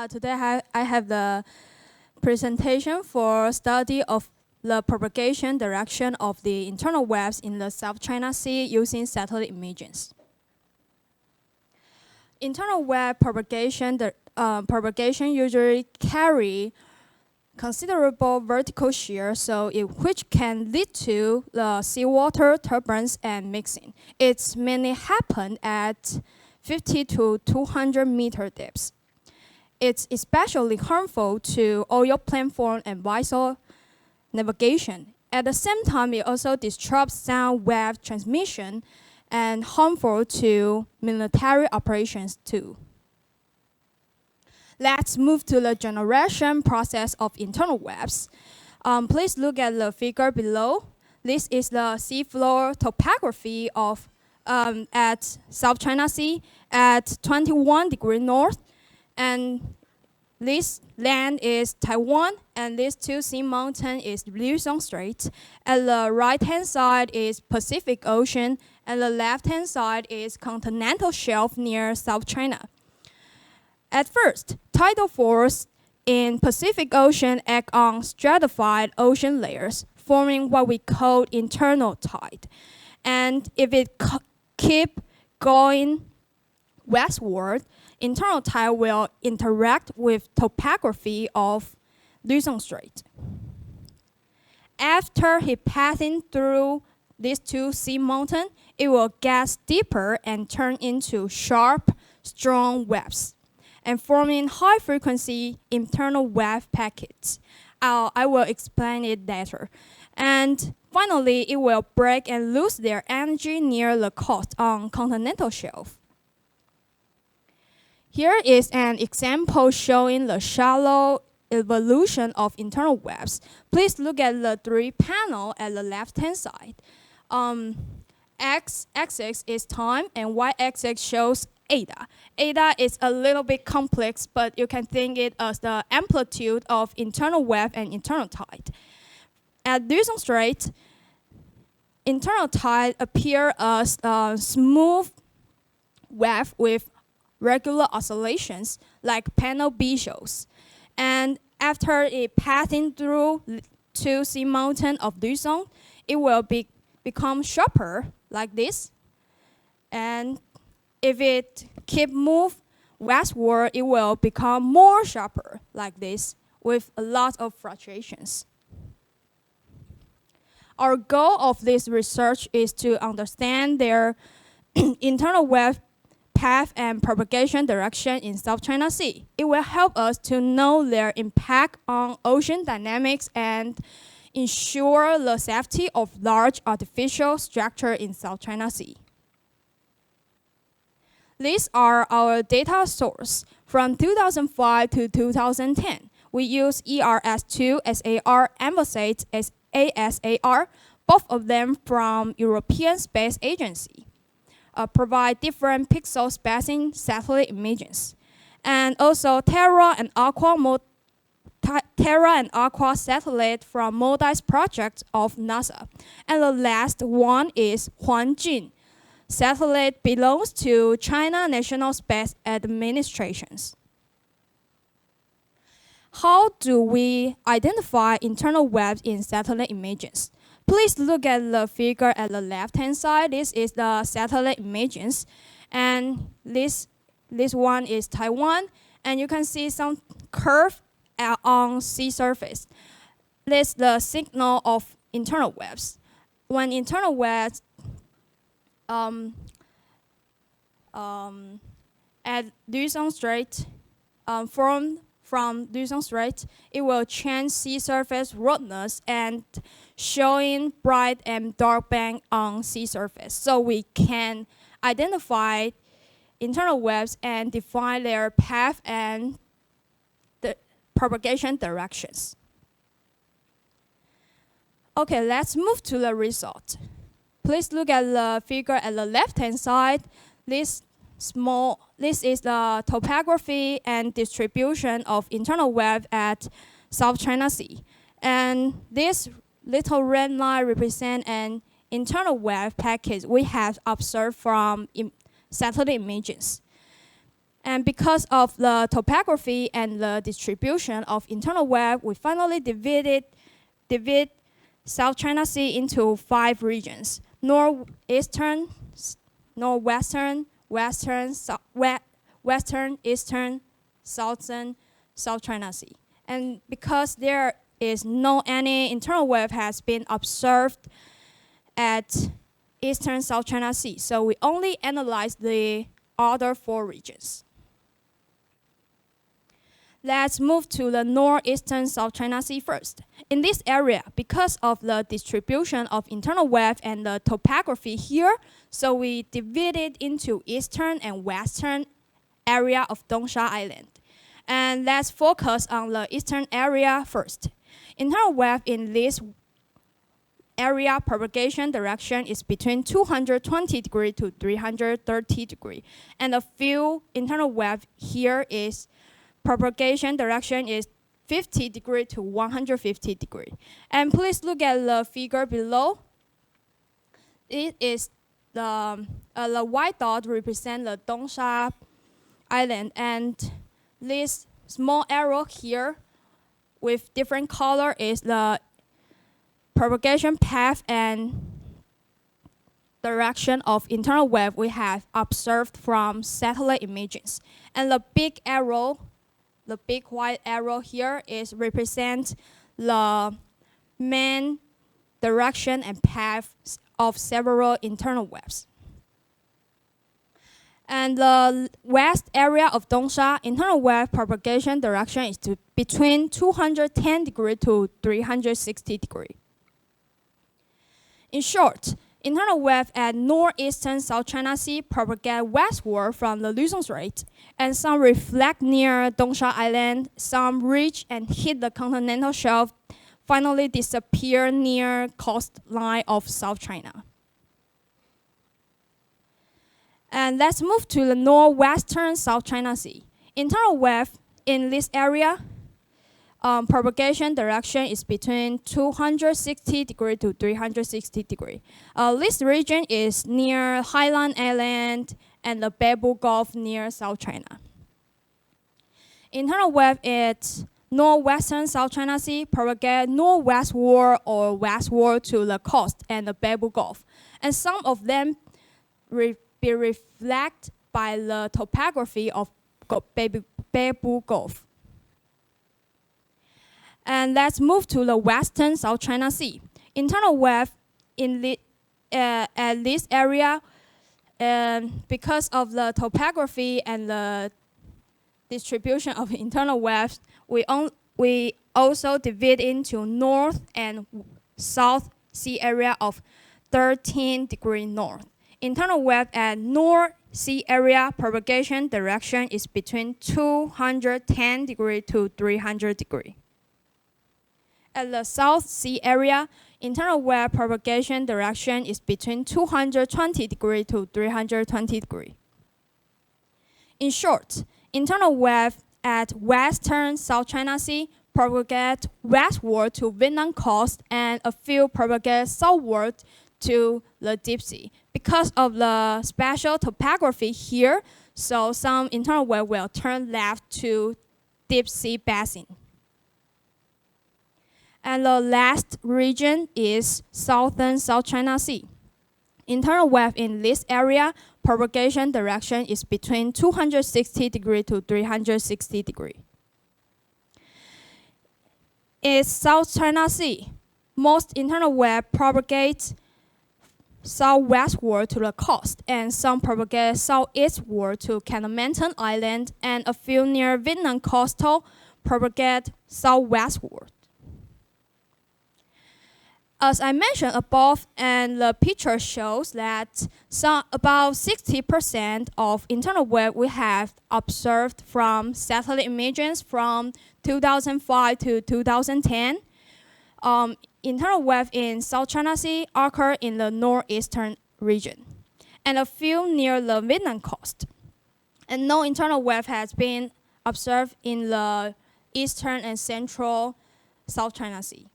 Today I have the presentation for study of the propagation direction of the internal webs in the South China Sea using satellite images. Internal web propagation, propagation usually carry considerable vertical shear, which can lead to the seawater turbulence and mixing. It's mainly happen at 50 to 200 meter depths. It's especially harmful to oil platform and vessel navigation. At the same time, it also disrupts sound wave transmission and harmful to military operations too. Let's move to the generation process of internal webs. Please look at the figure below. This is the seafloor topography of at South China Sea at 21 degrees north, and this land is Taiwan, and these two sea mountains is Luzon Strait. At the right-hand side is Pacific Ocean, and the left-hand side is continental shelf near South China. At first, tidal force in Pacific Ocean act on stratified ocean layers, forming what we call internal tide. And if it keep going westward, internal tide will interact with topography of Luzon Strait. After passing through these two sea mountains, it will get steeper and turn into sharp, strong waves, and forming high-frequency internal wave packets. I will explain it later. And finally, it will break and lose their energy near the coast on continental shelf. Here is an example showing the shallow evolution of internal webs. Please look at the three panels at the left-hand side. X-axis is time, and Y-axis shows eta. Eta is a little bit complex, but you can think it as the amplitude of internal wave and internal tide. At Luzon Strait, internal tide appear as a smooth wave with regular oscillations, like panel B shows. And after it passing through two sea mountains of Luzon, it will become sharper, like this. And if it keep move westward, it will become more sharper, like this, with a lot of fluctuations. Our goal of this research is to understand their internal wave path and propagation direction in South China Sea. It will help us to know their impact on ocean dynamics and ensure the safety of large artificial structure in South China Sea. These are our data source from 2005 to 2010. We use ERS2 SAR, EnvoSat as ASAR, both of them from European Space Agency. Provide different pixel spacing satellite images. And also Terra and Aqua satellite from MODIS project of NASA. And the last one is Huanjun. Satellite belongs to China National Space Administration. How do we identify internal webs in satellite images? Please look at the figure at the left-hand side. This is the satellite images, and this one is Taiwan, and you can see some curve on sea surface. This is the signal of internal webs. When internal webs at Luzon Strait formed from Luzon Strait, it will change sea surface roughness and showing bright and dark band on sea surface. So we can identify internal webs and define their path and the propagation directions. Okay, let's move to the result. Please look at the figure at the left-hand side. This is the topography and distribution of internal web at South China Sea. And this little red line represents an internal web package we have observed from satellite images. And because of the topography and the distribution of internal wave, we finally divide South China Sea into 5 regions: northeastern, northwestern, western, western, eastern, southern, South China Sea. And because there is no any internal wave has been observed at eastern South China Sea, so we only analyze the other 4 regions. Let's move to the northeastern South China Sea first. In this area, because of the distribution of internal wave and the topography here, so we divide it into eastern and western area of Dongsha Island. And let's focus on the eastern area first. Internal wave in this area propagation direction is between 220 degree to 330 degree. And the field internal wave here is propagation direction is 50 degree to 150 degree. And please look at the figure below. It is the white dot represent the Dongsha Island, and this small arrow here with different color is the propagation path and direction of internal wave we have observed from satellite images. And the big arrow, the big white arrow here is represent the main direction and path of several internal waves. And the west area of Dongsha, internal wave propagation direction is between 210 degree to 360 degree. In short, internal wave at northeastern South China Sea propagate westward from the Luzon Strait, and some reflect near Dongsha Island, some reach and hit the continental shelf, finally disappear near coastline of South China. And let's move to the northwestern South China Sea. Internal wave in this area, propagation direction is between 260 degree to 360 degree. This region is near Hainan Island and the Beibu Gulf near South China. Internal wave at northwestern South China Sea propagate northwestward or westward to the coast and the Beibu Gulf. And some of them be reflected by the topography of Beibu Gulf. And let's move to the western South China Sea. Internal wave in at this area, because of the topography and the distribution of internal waves, we also divide into north and south sea area of 13 degree north. Internal wave at north sea area propagation direction is between 210 degree to 300 degree. At the South Sea area, internal wave propagation direction is between 220 degree to 320 degree. In short, internal wave at western South China Sea propagate westward to Vietnam coast, and a few propagate southward to the deep sea. Because of the special topography here, so some internal wave will turn left to deep sea basin. And the last region is southern South China Sea. Internal wave in this area, propagation direction is between 260 degree to 360 degree. In South China Sea, most internal wave propagate southwestward to the coast, and some propagate southeastward to Kalimantan Island, and a few near Vietnam coastal propagate southwestward. As I mentioned above, and the picture shows that about 60% of internal wave we have observed from satellite images from 2005 to 2010. Internal wave in South China Sea occur in the northeastern region, and a few near the Vietnam coast. And no internal wave has been observed in the eastern and central South China Sea.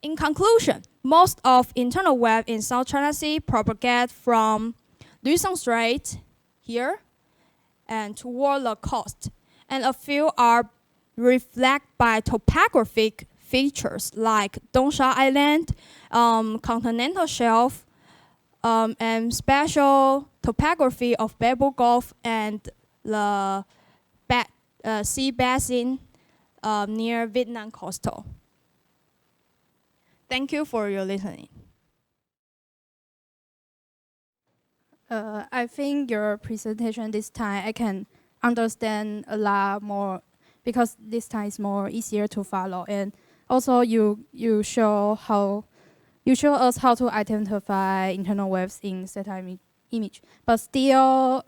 In conclusion, most of internal wave in South China Sea propagate from Luzon Strait here and toward the coast. And a few are reflected by topographic features like Dongsha Island, continental shelf, and special topography of Babel Gulf and the sea basin near Vietnam coastal. Thank you for your listening. I think your presentation this time I can understand a lot more because this time is more easier to follow, and also you show us how to identify internal waves in satellite image. But still,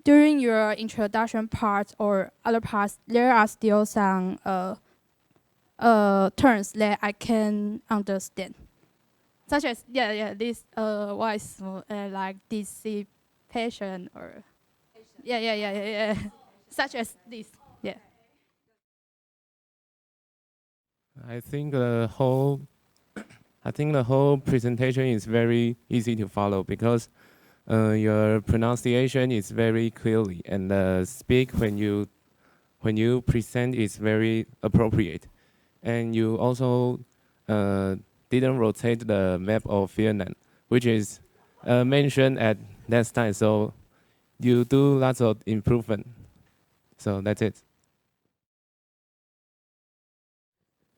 during your introduction part or other parts, there are still some terms that I can understand, such as this wise like dissipation or such as this. I think the whole presentation is very easy to follow because your pronunciation is very clearly, and the speak when you present is very appropriate, and you also didn't rotate the map of Vietnam, which is mentioned at that time. So you do lots of improvement. So that's it.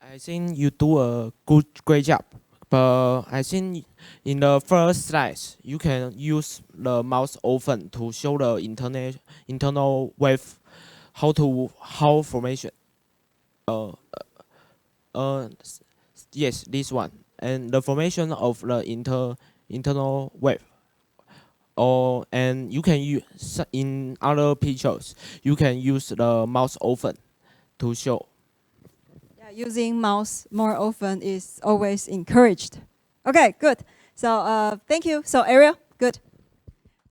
I think you do a great job, but I think in the first slides you can use the mouse often to show the internal wave, how formation. Yes, this one, and the formation of the internal wave. And you can use in other pictures. You can use the mouse often to show. Using mouse more often is always encouraged. Okay, good. So thank you. So Ariel, good.